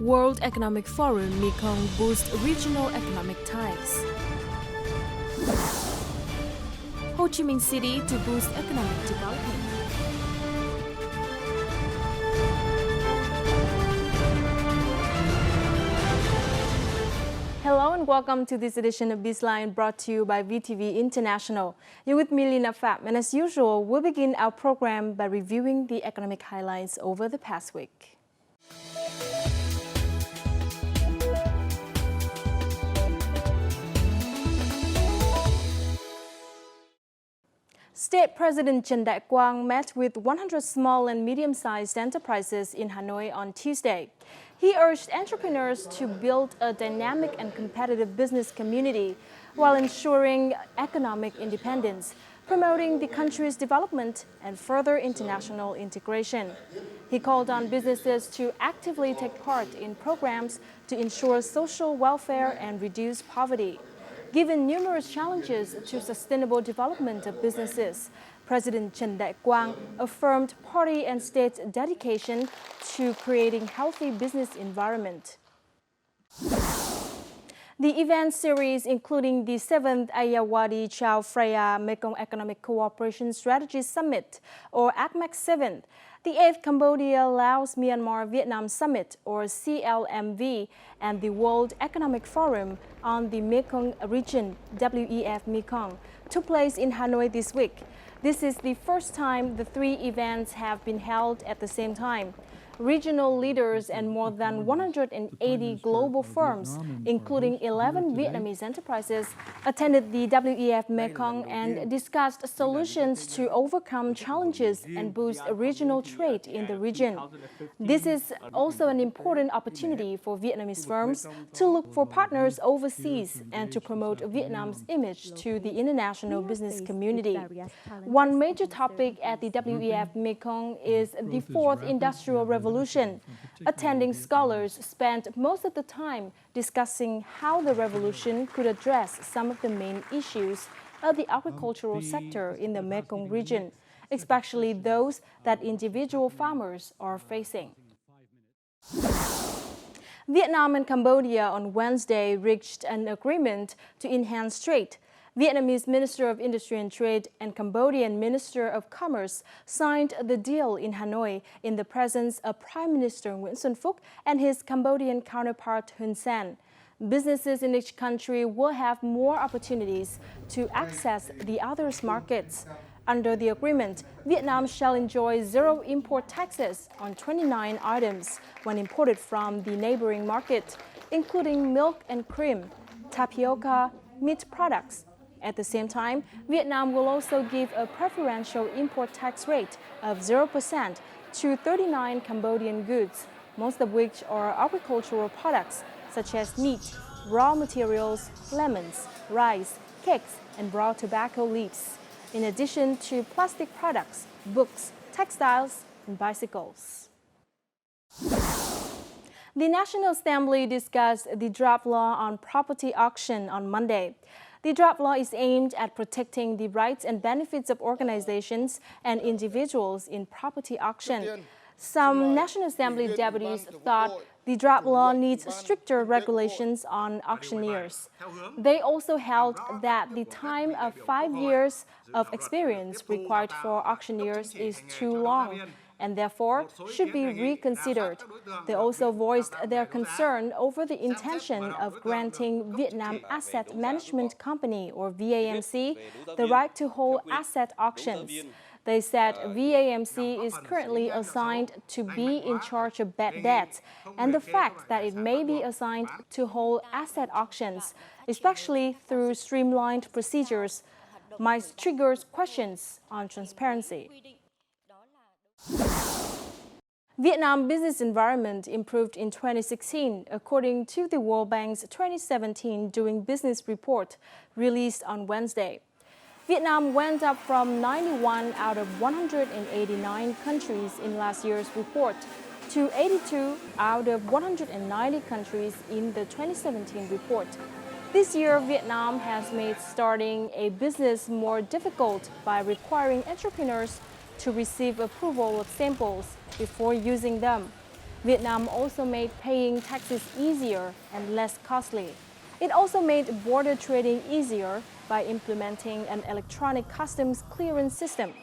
World Economic Forum Mekong boosts regional economic ties. Ho Chi Minh City to boost economic development. Hello and welcome to this edition of BizLine brought to you by VTV International. You're with me, Lina Pham, and as usual, we'll begin our program by reviewing the economic highlights over the past week. State President Trần Đại Quang met with 100 small and medium-sized enterprises in Hanoi on Tuesday. He urged entrepreneurs to build a dynamic and competitive business community while ensuring economic independence, promoting the country's development and further international integration. He called on businesses to actively take part in programs to ensure social welfare and reduce poverty. Given numerous challenges to sustainable development of businesses, President Trần Đại Quang affirmed party and state's dedication to creating healthy business environment. The event series, including the 7th Ayeyarwady Chao Phraya Mekong Economic Cooperation Strategy Summit, or ACMEC 7th, the 8th Cambodia-Laos Myanmar-Vietnam Summit, or CLMV, and the World Economic Forum on the Mekong region, WEF Mekong, took place in Hanoi this week. This is the first time the three events have been held at the same time. Regional leaders and more than 180 global firms, including 11 Vietnamese enterprises, attended the WEF Mekong and discussed solutions to overcome challenges and boost regional trade in the region. This is also an important opportunity for Vietnamese firms to look for partners overseas and to promote Vietnam's image to the international business community. One major topic at the WEF Mekong is the fourth industrial revolution. Attending scholars spent most of the time discussing how the revolution could address some of the main issues of the agricultural sector in the Mekong region, especially those that individual farmers are facing. Vietnam and Cambodia on Wednesday reached an agreement to enhance trade. Vietnamese Minister of Industry and Trade and Cambodian Minister of Commerce signed the deal in Hanoi in the presence of Prime Minister Nguyễn Xuân Phúc and his Cambodian counterpart Hun Sen. Businesses in each country will have more opportunities to access the other's markets. Under the agreement, Vietnam shall enjoy zero import taxes on 29 items when imported from the neighboring market, including milk and cream, tapioca, meat products. At the same time, Vietnam will also give a preferential import tax rate of 0% to 39 Cambodian goods, most of which are agricultural products such as meat, raw materials, lemons, rice, cakes, and raw tobacco leaves, in addition to plastic products, books, textiles, and bicycles. The National Assembly discussed the draft law on property auction on Monday. The draft law is aimed at protecting the rights and benefits of organizations and individuals in property auction. Some National Assembly deputies thought the draft law needs stricter regulations on auctioneers. They also held that the time of 5 years of experience required for auctioneers is too long and therefore should be reconsidered. They also voiced their concern over the intention of granting Vietnam Asset Management Company, or VAMC, the right to hold asset auctions. They said VAMC is currently assigned to be in charge of bad debts, and the fact that it may be assigned to hold asset auctions, especially through streamlined procedures, might trigger questions on transparency. Vietnam business environment improved in 2016, according to the World Bank's 2017 Doing Business report released on Wednesday. Vietnam went up from 91 out of 189 countries in last year's report to 82 out of 190 countries in the 2017 report. This year, Vietnam has made starting a business more difficult by requiring entrepreneurs to receive approval of samples before using them. Vietnam also made paying taxes easier and less costly. It also made border trading easier by implementing an electronic customs clearance system.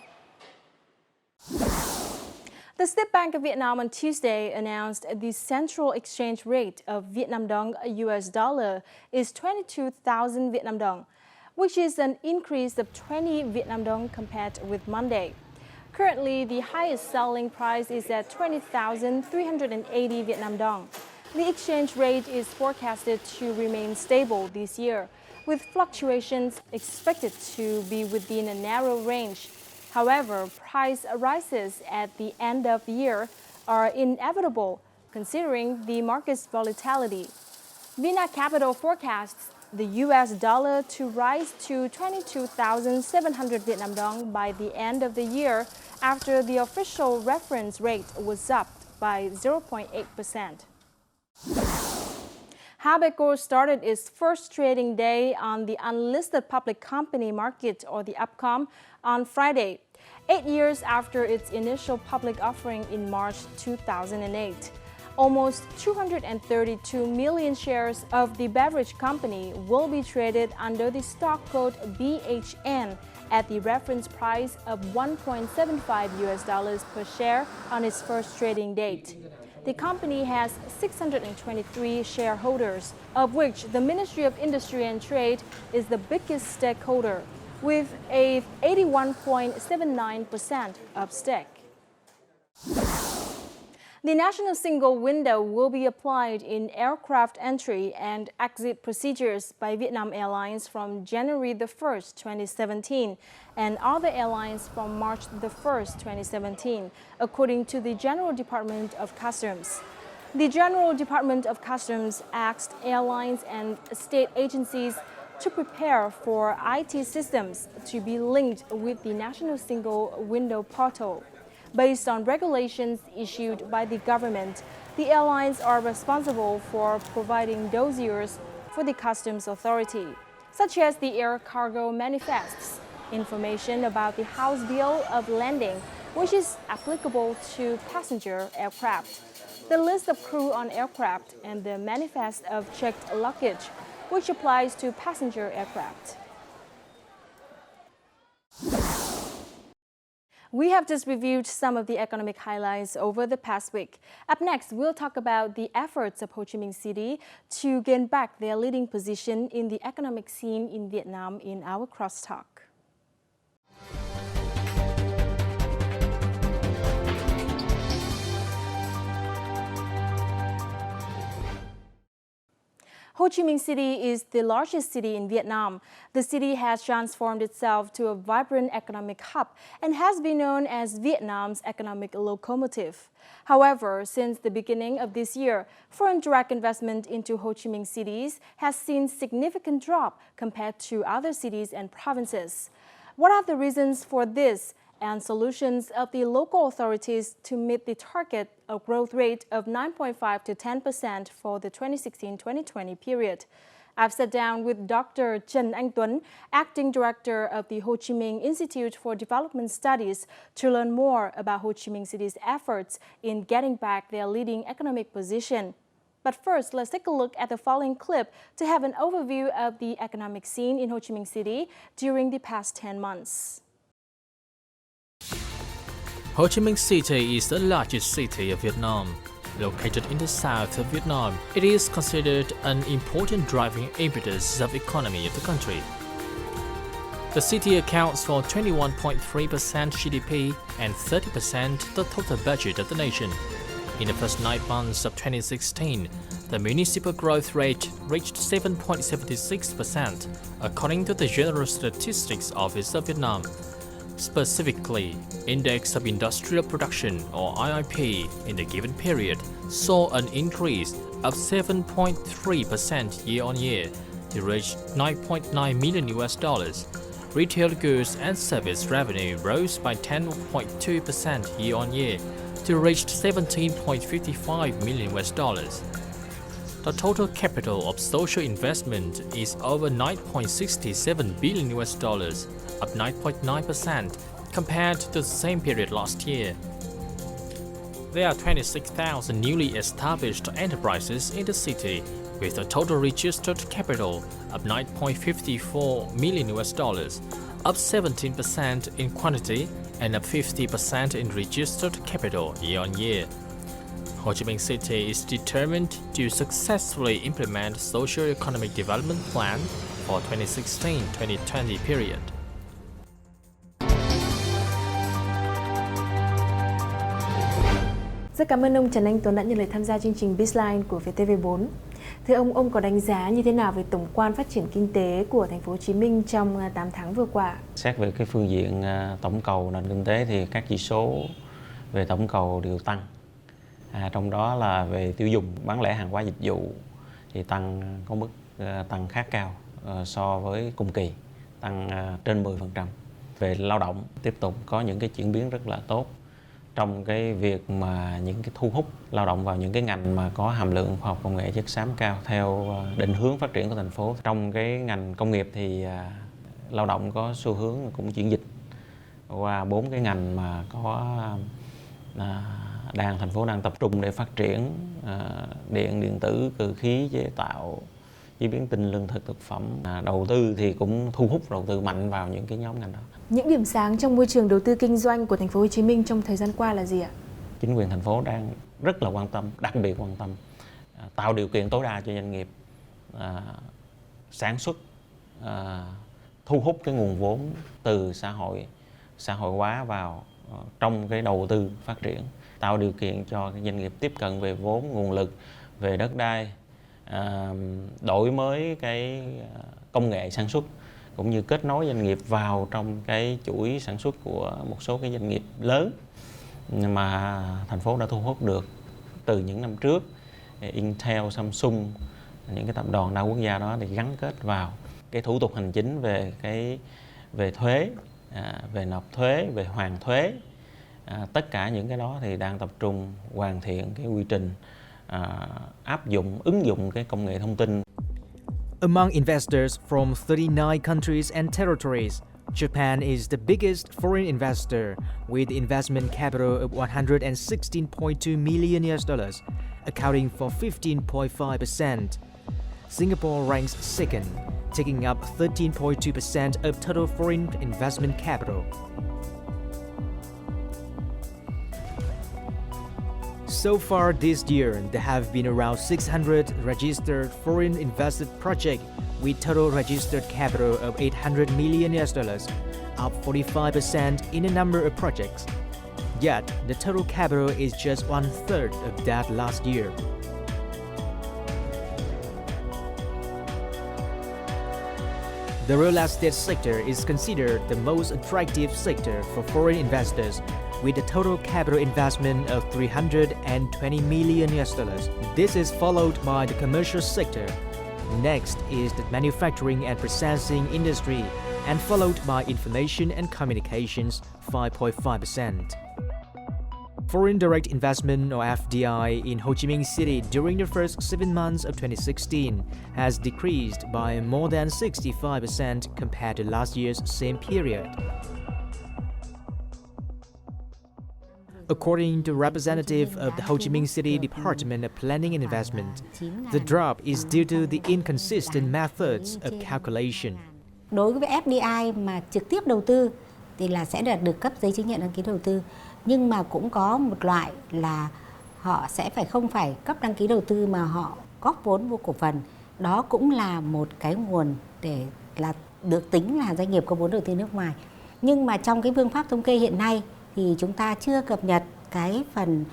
The State Bank of Vietnam on Tuesday announced the central exchange rate of Vietnam Dong US dollar is 22,000 Vietnam Dong, which is an increase of 20 Vietnam Dong compared with Monday. Currently, the highest selling price is at 20,380 Vietnam Dong. The exchange rate is forecasted to remain stable this year, with fluctuations expected to be within a narrow range. However, price rises at the end of the year are inevitable, considering the market's volatility. Vina Capital forecasts the US dollar to rise to 22,700 Vietnam Dong by the end of the year after the official reference rate was upped by 0.8%. Habeco started its first trading day on the unlisted public company market, or the UPCOM, on Friday, 8 years after its initial public offering in March 2008. Almost 232 million shares of the beverage company will be traded under the stock code BHN at the reference price of $1.75 per share on its first trading date. The company has 623 shareholders, of which the Ministry of Industry and Trade is the biggest stakeholder, with a 81.79% of stake. The national single window will be applied in aircraft entry and exit procedures by Vietnam Airlines from January the 1st, 2017, and other airlines from March the 1st, 2017, according to the General Department of Customs. The General Department of Customs asked airlines and state agencies to prepare for IT systems to be linked with the National Single Window portal. Based on regulations issued by the government, the airlines are responsible for providing dossiers for the customs authority, such as the air cargo manifests, information about the house bill of landing, which is applicable to passenger aircraft, the list of crew on aircraft, and the manifest of checked luggage, which applies to passenger aircraft. We have just reviewed some of the economic highlights over the past week. Up next, we'll talk about the efforts of Ho Chí Minh City to gain back their leading position in the economic scene in Vietnam in our crosstalk. Ho Chí Minh City is the largest city in Vietnam. The city has transformed itself to a vibrant economic hub and has been known as Vietnam's economic locomotive. However, since the beginning of this year, foreign direct investment into Ho Chí Minh cities has seen significant drop compared to other cities and provinces. What are the reasons for this and solutions of the local authorities to meet the target of growth rate of 9.5 to 10% for the 2016-2020 period? I've sat down with Dr. Trần Anh Tuấn, Acting Director of the Ho Chí Minh Institute for Development Studies, to learn more about Ho Chí Minh City's efforts in getting back their leading economic position. But first, let's take a look at the following clip to have an overview of the economic scene in Ho Chí Minh City during the past 10 months. Ho Chí Minh City is the largest city of Vietnam. Located in the south of Vietnam, it is considered an important driving impetus of the economy of the country. The city accounts for 21.3% GDP and 30% the total budget of the nation. In the first 9 months of 2016, the municipal growth rate reached 7.76%, according to the General Statistics Office of Vietnam. Specifically, Index of Industrial Production, or IIP, in the given period saw an increase of 7.3% year-on-year to reach $9.9 million. Retail goods and service revenue rose by 10.2% year-on-year to reach $17.55 million. The total capital of social investment is over $9.67 billion, up 9.9% compared to the same period last year. There are 26,000 newly established enterprises in the city, with a total registered capital of $9.54 million, up 17% in quantity and up 50% in registered capital year-on-year. Ho Chi Minh City is determined to successfully implement socio-economic development plan for 2016-2020 period. Rất cảm ơn ông Trần Anh Tuấn đã nhận lời tham gia chương trình Bizline của VTV4. Thưa ông có đánh giá như thế nào về tổng quan phát triển kinh tế của thành phố Hồ Chí Minh trong 8 tháng vừa qua? Xét về cái phương diện tổng cầu nền kinh tế thì các chỉ số về tổng cầu đều tăng. Trong đó là về tiêu dùng, bán lẻ hàng hóa dịch vụ thì tăng có mức tăng khá cao so với cùng kỳ, tăng trên 10%. Về lao động tiếp tục có những cái chuyển biến rất là tốt trong cái việc mà những cái thu hút lao động vào những cái ngành mà có hàm lượng khoa học công nghệ chất xám cao theo định hướng phát triển của thành phố. Trong cái ngành công nghiệp thì lao động có xu hướng cũng chuyển dịch qua 4 cái ngành mà có thành phố đang tập trung để phát triển: điện, điện tử, cơ khí, chế tạo, chế biến tinh, lương thực, thực phẩm. Đầu tư thì cũng thu hút đầu tư mạnh vào những cái nhóm ngành đó. Những điểm sáng trong môi trường đầu tư kinh doanh của thành phố Hồ Chí Minh trong thời gian qua là gì ạ? Chính quyền thành phố đang rất là quan tâm, đặc biệt quan tâm tạo điều kiện tối đa cho doanh nghiệp sản xuất, thu hút cái nguồn vốn từ xã hội hóa vào trong cái đầu tư phát triển, tạo điều kiện cho cái doanh nghiệp tiếp cận về vốn, nguồn lực, về đất đai, đổi mới cái công nghệ sản xuất cũng như kết nối doanh nghiệp vào trong cái chuỗi sản xuất của một số cái doanh nghiệp lớn mà thành phố đã thu hút được từ những năm trước. Intel, Samsung, những cái tập đoàn đa quốc gia đó thì gắn kết vào cái thủ tục hành chính về thuế, về nộp thuế, về hoàn thuế. Tất cả những cái đó thì đang tập trung hoàn thiện cái quy trình áp dụng, ứng dụng cái công nghệ thông tin. Among investors from 39 countries and territories, Japan is the biggest foreign investor with investment capital of $116.2 million, accounting for 15.5%. Singapore ranks second, taking up 13.2% of total foreign investment capital. So far this year, there have been around 600 registered foreign invested projects with total registered capital of $800 million, up 45% in the number of projects. Yet, the total capital is just 1/3 of that last year. The real estate sector is considered the most attractive sector for foreign investors, with a total capital investment of $320 million. This is followed by the commercial sector. Next is the manufacturing and processing industry, and followed by information and communications, 5.5%. Foreign direct investment, or FDI, in Ho Chi Minh City during the first 7 months of 2016 has decreased by more than 65% compared to last year's same period. According to representative of the Ho Chi Minh City Department of Planning and Investment, the drop is due to the inconsistent methods of calculation. Đối với FDI mà trực tiếp đầu tư thì là sẽ được cấp giấy chứng nhận đăng ký đầu tư, nhưng mà cũng có một loại là họ sẽ không phải cấp đăng ký đầu tư mà họ góp vốn mua cổ phần. Đó cũng là một cái nguồn để là được tính là doanh nghiệp có vốn đầu tư nước ngoài. Nhưng mà trong cái phương pháp thống kê hiện nay thì chúng ta chưa cập nhật cái phần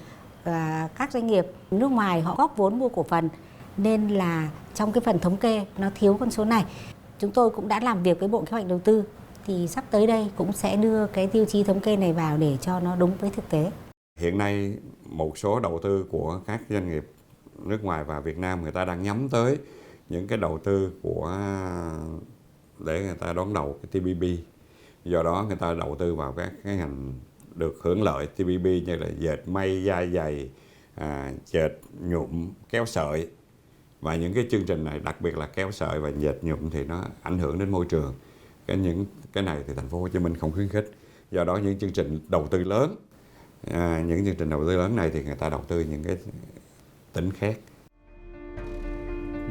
các doanh nghiệp nước ngoài họ góp vốn mua cổ phần, nên là trong cái phần thống kê nó thiếu con số này. Chúng tôi cũng đã làm việc với Bộ Kế hoạch Đầu tư, thì sắp tới đây cũng sẽ đưa cái tiêu chí thống kê này vào để cho nó đúng với thực tế. Hiện nay một số đầu tư của các doanh nghiệp nước ngoài và Việt Nam, người ta đang nhắm tới những cái đầu tư để người ta đón đầu cái TPP. Do đó người ta đầu tư vào các cái ngành được hưởng lợi TPP như là dệt may, da giày, dệt nhuộm, kéo sợi. Và những cái chương trình này, đặc biệt là kéo sợi và dệt nhuộm thì nó ảnh hưởng đến môi trường. Những cái này thì thành phố Hồ Chí Minh không khuyến khích. Do đó những chương trình đầu tư lớn những chương trình đầu tư lớn này thì người ta đầu tư những cái tỉnh khác.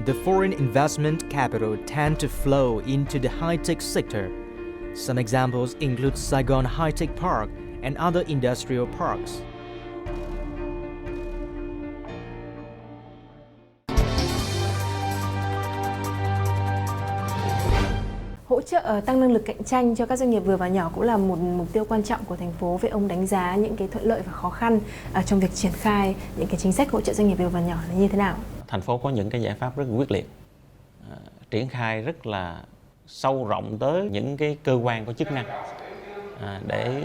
The foreign investment capital tend to flow into the high-tech sector. Some examples include Saigon High-Tech Park and other industrial parks. Hỗ trợ tăng năng lực cạnh tranh cho các doanh nghiệp vừa và nhỏ cũng là một mục tiêu quan trọng của thành phố. Vậy ông đánh giá những cái thuận lợi và khó khăn trong việc triển khai những cái chính sách hỗ trợ doanh nghiệp vừa và nhỏ là như thế nào? Thành phố có những cái giải pháp rất quyết liệt, triển khai rất là sâu rộng tới những cái cơ quan có chức năng để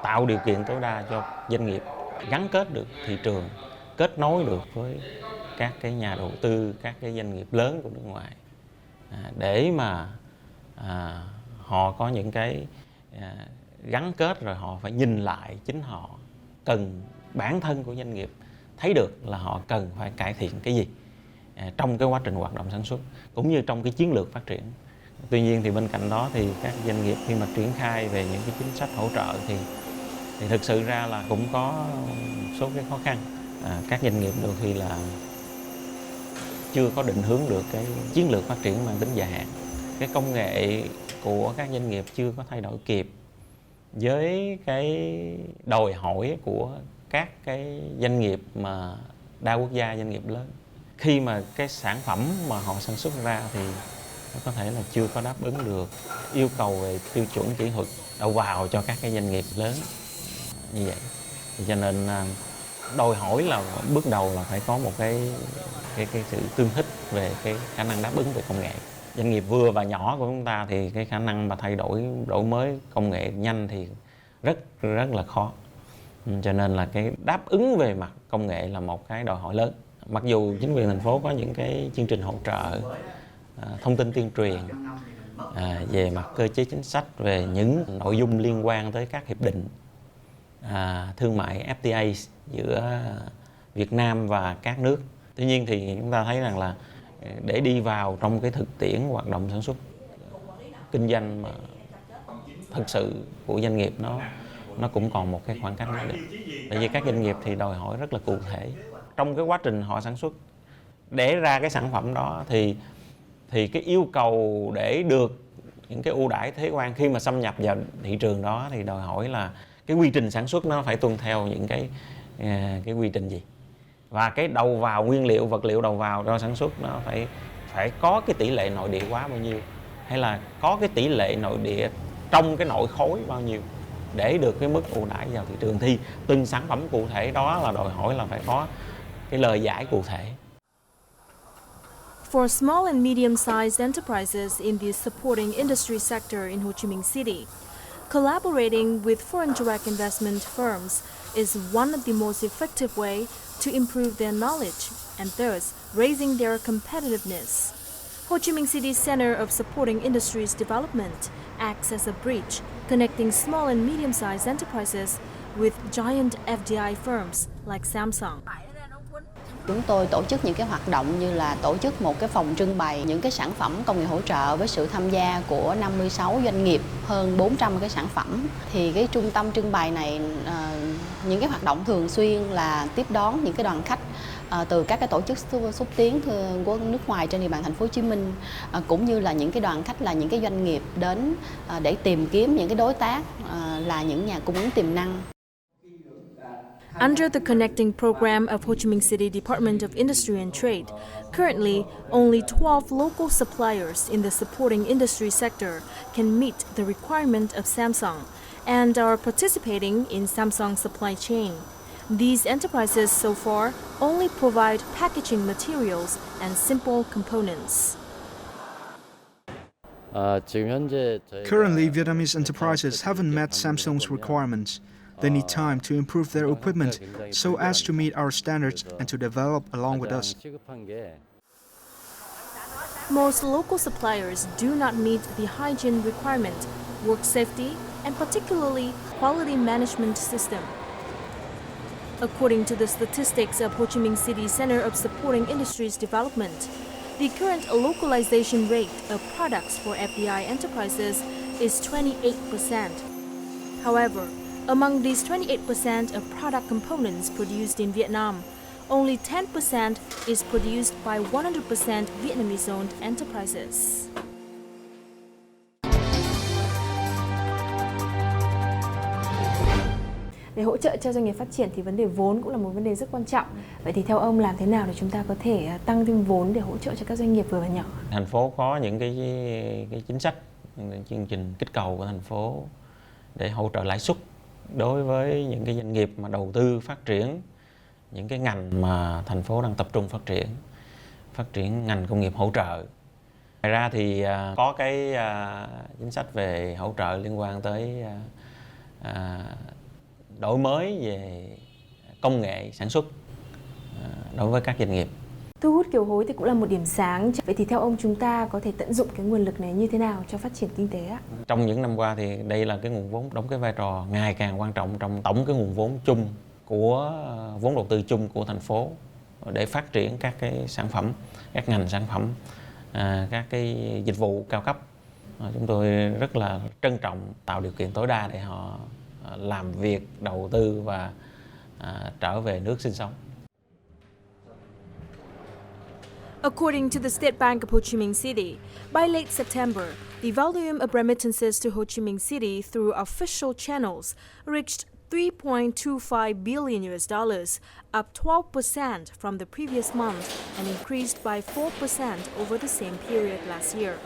tạo điều kiện tối đa cho doanh nghiệp gắn kết được thị trường, kết nối được với các cái nhà đầu tư, các cái doanh nghiệp lớn của nước ngoài để mà họ có những cái gắn kết, rồi họ phải nhìn lại chính họ cần, bản thân của doanh nghiệp thấy được là họ cần phải cải thiện cái gì trong cái quá trình hoạt động sản xuất cũng như trong cái chiến lược phát triển. Tuy nhiên thì bên cạnh đó thì các doanh nghiệp khi mà triển khai về những cái chính sách hỗ trợ thì thực sự ra là cũng có một số cái khó khăn. Các doanh nghiệp đôi khi là chưa có định hướng được cái chiến lược phát triển mang tính dài hạn. Cái công nghệ của các doanh nghiệp chưa có thay đổi kịp với cái đòi hỏi của các cái doanh nghiệp mà đa quốc gia, doanh nghiệp lớn. Khi mà cái sản phẩm mà họ sản xuất ra thì nó có thể là chưa có đáp ứng được yêu cầu về tiêu chuẩn kỹ thuật đầu vào cho các cái doanh nghiệp lớn như vậy. Cho nên đòi hỏi là bước đầu là phải có một cái sự tương thích về cái khả năng đáp ứng về công nghệ. Doanh nghiệp vừa và nhỏ của chúng ta thì cái khả năng mà thay đổi, đổi mới công nghệ nhanh thì rất là khó. Cho nên là cái đáp ứng về mặt công nghệ là một cái đòi hỏi lớn. Mặc dù chính quyền thành phố có những cái chương trình hỗ trợ, thông tin tuyên truyền về mặt cơ chế chính sách, về những nội dung liên quan tới các hiệp định thương mại FTA giữa Việt Nam và các nước. Tuy nhiên thì chúng ta thấy rằng là để đi vào trong cái thực tiễn hoạt động sản xuất kinh doanh mà thực sự của doanh nghiệp nó cũng còn một cái khoảng cách nhất định. Tại vì các doanh nghiệp thì đòi hỏi rất là cụ thể. Trong cái quá trình họ sản xuất để ra cái sản phẩm đó thì cái yêu cầu để được những cái ưu đãi thuế quan khi mà xâm nhập vào thị trường đó thì đòi hỏi là cái quy trình sản xuất nó phải tuân theo những cái quy trình gì, và cái đầu vào nguyên liệu, vật liệu đầu vào cho sản xuất nó phải có cái tỷ lệ nội địa hóa bao nhiêu, hay là có cái tỷ lệ nội địa trong cái nội khối bao nhiêu để được cái mức ưu đãi vào thị trường. Thì từng sản phẩm cụ thể đó là đòi hỏi là phải có cái lời giải cụ thể. For small and medium-sized enterprises in the supporting industry sector in Ho Chi Minh City, collaborating with foreign direct investment firms is one of the most effective way to improve their knowledge and thus raising their competitiveness. Ho Chi Minh City's Center of Supporting Industries Development acts as a bridge connecting small and medium-sized enterprises with giant FDI firms like Samsung. Chúng tôi tổ chức những cái hoạt động như là tổ chức một cái phòng trưng bày những cái sản phẩm công nghệ hỗ trợ với sự tham gia của 56 doanh nghiệp, hơn 400 cái sản phẩm. Thì cái trung tâm trưng bày này, những cái hoạt động thường xuyên là tiếp đón những cái đoàn khách từ các cái tổ chức xúc tiến của nước ngoài trên địa bàn thành phố Hồ Chí Minh, cũng như là những cái đoàn khách là những cái doanh nghiệp đến để tìm kiếm những cái đối tác là những nhà cung ứng tiềm năng. Under the connecting program of Ho Chi Minh City Department of Industry and Trade, currently only 12 local suppliers in the supporting industry sector can meet the requirement of Samsung and are participating in Samsung's supply chain. These enterprises so far only provide packaging materials and simple components. Currently, Vietnamese enterprises haven't met Samsung's requirements. They need time to improve their equipment so as to meet our standards and to develop along with us. Most local suppliers do not meet the hygiene requirement, work safety, and particularly quality management system. According to the statistics of Ho Chi Minh City Center of Supporting Industries Development, the current localization rate of products for FDI enterprises is 28%. However, Among these 28% of product components produced in Vietnam, only 10% is produced by 100% Vietnamese-owned enterprises. Để hỗ trợ cho doanh nghiệp phát triển thì vấn đề vốn cũng là một vấn đề rất quan trọng. Vậy thì theo ông làm thế nào để chúng ta có thể tăng thêm vốn để hỗ trợ cho các doanh nghiệp vừa và nhỏ? Thành phố có những cái chính sách, chương trình kích cầu của thành phố để hỗ trợ lãi suất đối với những cái doanh nghiệp mà đầu tư phát triển những cái ngành mà thành phố đang tập trung phát triển ngành công nghiệp hỗ trợ. Ngoài ra thì có cái chính sách về hỗ trợ liên quan tới đổi mới về công nghệ sản xuất đối với các doanh nghiệp. Thu hút kiều hối thì cũng là một điểm sáng. Vậy thì theo ông chúng ta có thể tận dụng cái nguồn lực này như thế nào cho phát triển kinh tế ạ? Trong những năm qua thì đây là cái nguồn vốn đóng cái vai trò ngày càng quan trọng trong tổng cái nguồn vốn chung của vốn đầu tư chung của thành phố để phát triển các cái sản phẩm, các ngành sản phẩm, các cái dịch vụ cao cấp. Chúng tôi rất là trân trọng tạo điều kiện tối đa để họ làm việc, đầu tư và trở về nước sinh sống. According to the State Bank of Ho Chi Minh City, by late September, the volume of remittances to Ho Chi Minh City through official channels reached $3.25 billion, up 12% from the previous month and increased by 4% over the same period last year.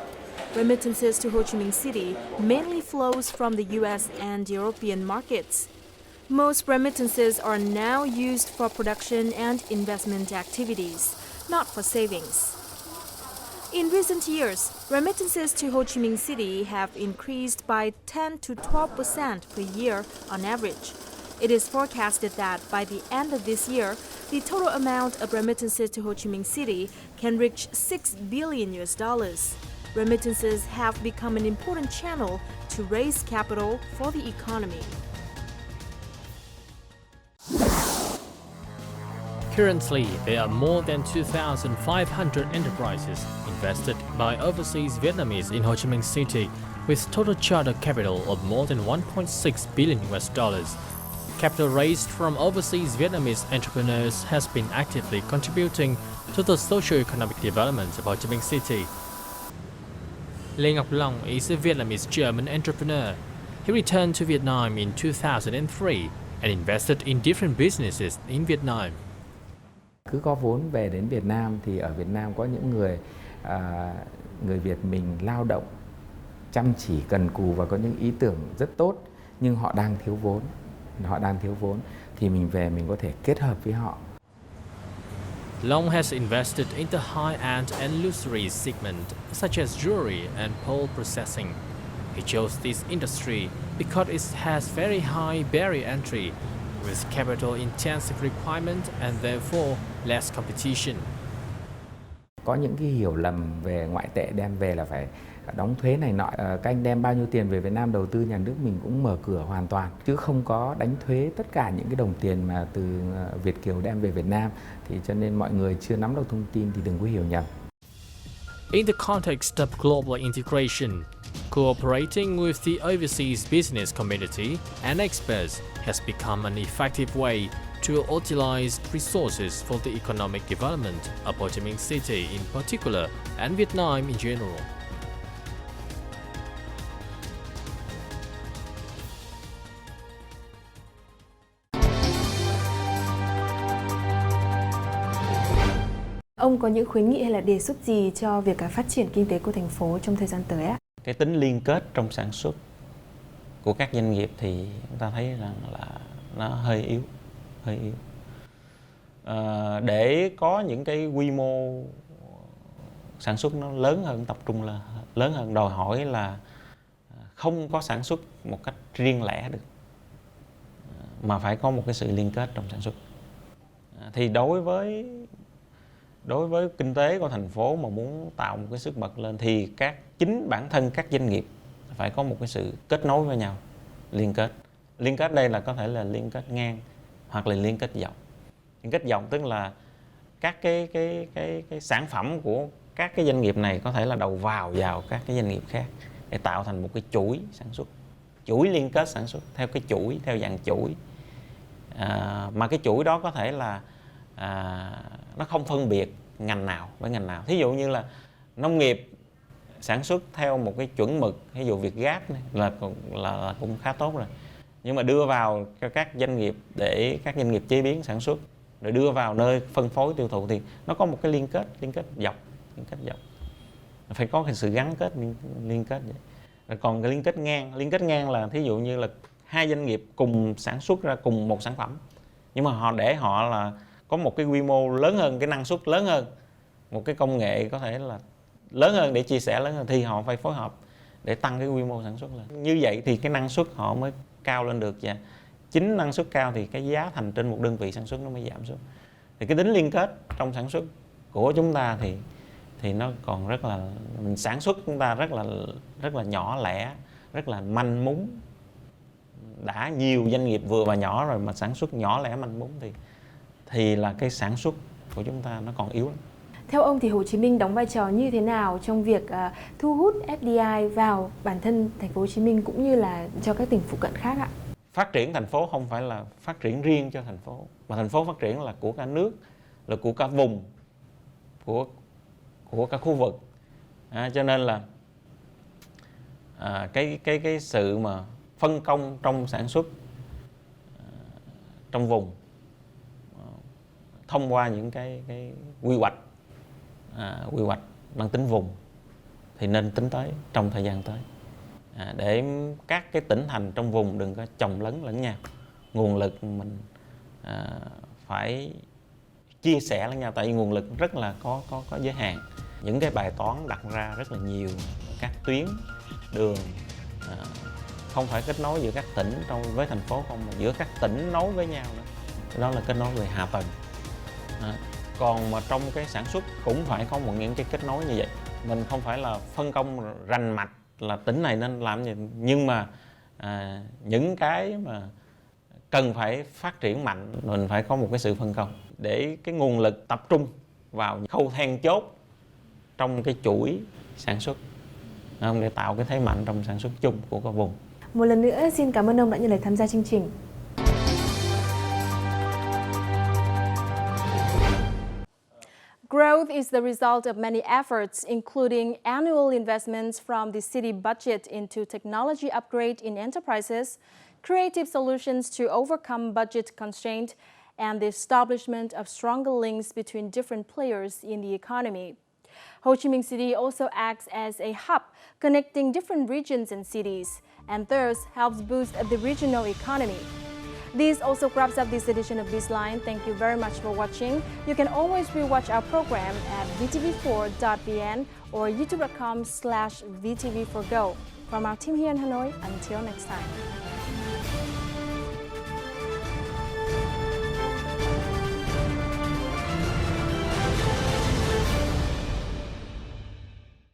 Remittances to Ho Chi Minh City mainly flows from the US and European markets. Most remittances are now used for production and investment activities, not for savings. In recent years, remittances to Ho Chi Minh City have increased by 10 to 12% per year on average. It is forecasted that by the end of this year, the total amount of remittances to Ho Chi Minh City can reach $6 billion. Remittances have become an important channel to raise capital for the economy. Currently, there are more than 2,500 enterprises invested by overseas Vietnamese in Ho Chi Minh City, with total charter capital of more than $1.6 billion. Capital raised from overseas Vietnamese entrepreneurs has been actively contributing to the socio-economic development of Ho Chi Minh City. Lê Ngọc Long is a Vietnamese-German entrepreneur. He returned to Vietnam in 2003 and invested in different businesses in Vietnam. Cứ có vốn về đến Việt Nam thì ở Việt Nam có những người Việt mình lao động, chăm chỉ, cần cù và có những ý tưởng rất tốt, nhưng họ đang thiếu vốn thì mình về mình có thể kết hợp với họ. Long has invested in the high-end and luxury segment, such as jewelry and pole processing. He chose this industry because it has very high barrier entry, with capital-intensive requirement and therefore less competition. Có những cái hiểu lầm về ngoại tệ đem về là phải đóng thuế này nọ. Các anh đem bao nhiêu tiền về Việt Nam đầu tư, nhà nước mình cũng mở cửa hoàn toàn, chứ không có đánh thuế tất cả những cái đồng tiền mà từ Việt kiều đem về Việt Nam. Thì cho nên mọi người chưa nắm được thông tin thì đừng có hiểu nhầm. In the context of global integration, cooperating with the overseas business community and experts has become an effective way to utilize resources for the economic development of Ho Chi Minh City in particular and Vietnam in general. Ông có những khuyến nghị hay là đề xuất gì cho việc phát triển kinh tế của thành phố trong thời gian tới ạ? Cái tính liên kết trong sản xuất của các doanh nghiệp thì chúng ta thấy rằng là nó hơi yếu. Để có những cái quy mô sản xuất nó lớn hơn, tập trung là lớn hơn, đòi hỏi là không có sản xuất một cách riêng lẻ được, mà phải có một cái sự liên kết trong sản xuất. Thì đối với kinh tế của thành phố mà muốn tạo một cái sức bật lên thì chính bản thân các doanh nghiệp phải có một cái sự kết nối với nhau, liên kết. Liên kết đây là có thể là liên kết ngang hoặc là liên kết dọc. Liên kết dọc tức là các cái sản phẩm của các cái doanh nghiệp này có thể là đầu vào các cái doanh nghiệp khác để tạo thành một cái chuỗi sản xuất. chuỗi liên kết sản xuất theo cái chuỗi, theo dạng chuỗi. Mà cái chuỗi đó có thể là nó không phân biệt ngành nào với ngành nào. Thí dụ như là nông nghiệp sản xuất theo một cái chuẩn mực, ví dụ Việt-Gáp này là cũng khá tốt rồi. Nhưng mà đưa vào cho các doanh nghiệp để các doanh nghiệp chế biến sản xuất rồi đưa vào nơi phân phối tiêu thụ thì nó có một cái liên kết dọc. Phải có cái sự gắn kết, liên kết vậy. Rồi còn cái liên kết ngang là thí dụ như là hai doanh nghiệp cùng sản xuất ra cùng một sản phẩm, nhưng mà họ là có một cái quy mô lớn hơn, cái năng suất lớn hơn, một cái công nghệ có thể là lớn hơn để chia sẻ lớn hơn, thì họ phải phối hợp để tăng cái quy mô sản xuất lên. Như vậy thì cái năng suất họ mới cao lên được, và chính năng suất cao thì cái giá thành trên một đơn vị sản xuất nó mới giảm xuống. Thì cái tính liên kết trong sản xuất của chúng ta thì nó còn rất là, mình sản xuất chúng ta rất là nhỏ lẻ, rất là manh mún. Đã nhiều doanh nghiệp vừa và nhỏ rồi mà sản xuất nhỏ lẻ manh mún thì là cái sản xuất của chúng ta nó còn yếu lắm. Theo ông thì Hồ Chí Minh đóng vai trò như thế nào trong việc thu hút FDI vào bản thân thành phố Hồ Chí Minh cũng như là cho các tỉnh phụ cận khác ạ? Phát triển thành phố không phải là phát triển riêng cho thành phố, mà thành phố phát triển là của cả nước, là của cả vùng, của cả khu vực. Cho nên là cái sự mà phân công trong sản xuất trong vùng thông qua những cái quy hoạch mang tính vùng thì nên tính tới trong thời gian tới, để các cái tỉnh thành trong vùng đừng có chồng lấn lẫn nhau. Nguồn lực mình phải chia sẻ lẫn nhau, tại vì nguồn lực rất là có giới hạn. Những cái bài toán đặt ra rất là nhiều, các tuyến đường không phải kết nối giữa các tỉnh với thành phố không, mà giữa các tỉnh nối với nhau nữa. Đó là kết nối về hạ tầng. Còn mà trong cái sản xuất cũng phải có những cái kết nối như vậy. Mình không phải là phân công rành mạch là tỉnh này nên làm gì, nhưng mà những cái mà cần phải phát triển mạnh mình phải có một cái sự phân công để cái nguồn lực tập trung vào khâu then chốt trong cái chuỗi sản xuất để tạo cái thế mạnh trong sản xuất chung của cả vùng. Một lần nữa xin cảm ơn ông đã nhận lời tham gia chương trình. Growth is the result of many efforts, including annual investments from the city budget into technology upgrade in enterprises, creative solutions to overcome budget constraints, and the establishment of stronger links between different players in the economy. Ho Chi Minh City also acts as a hub connecting different regions and cities, and thus helps boost the regional economy. This also wraps up this edition of BizLine. Thank you very much for watching. You can always rewatch our program at vtv4.vn or youtube.com/vtv4go. From our team here in Hanoi, until next time.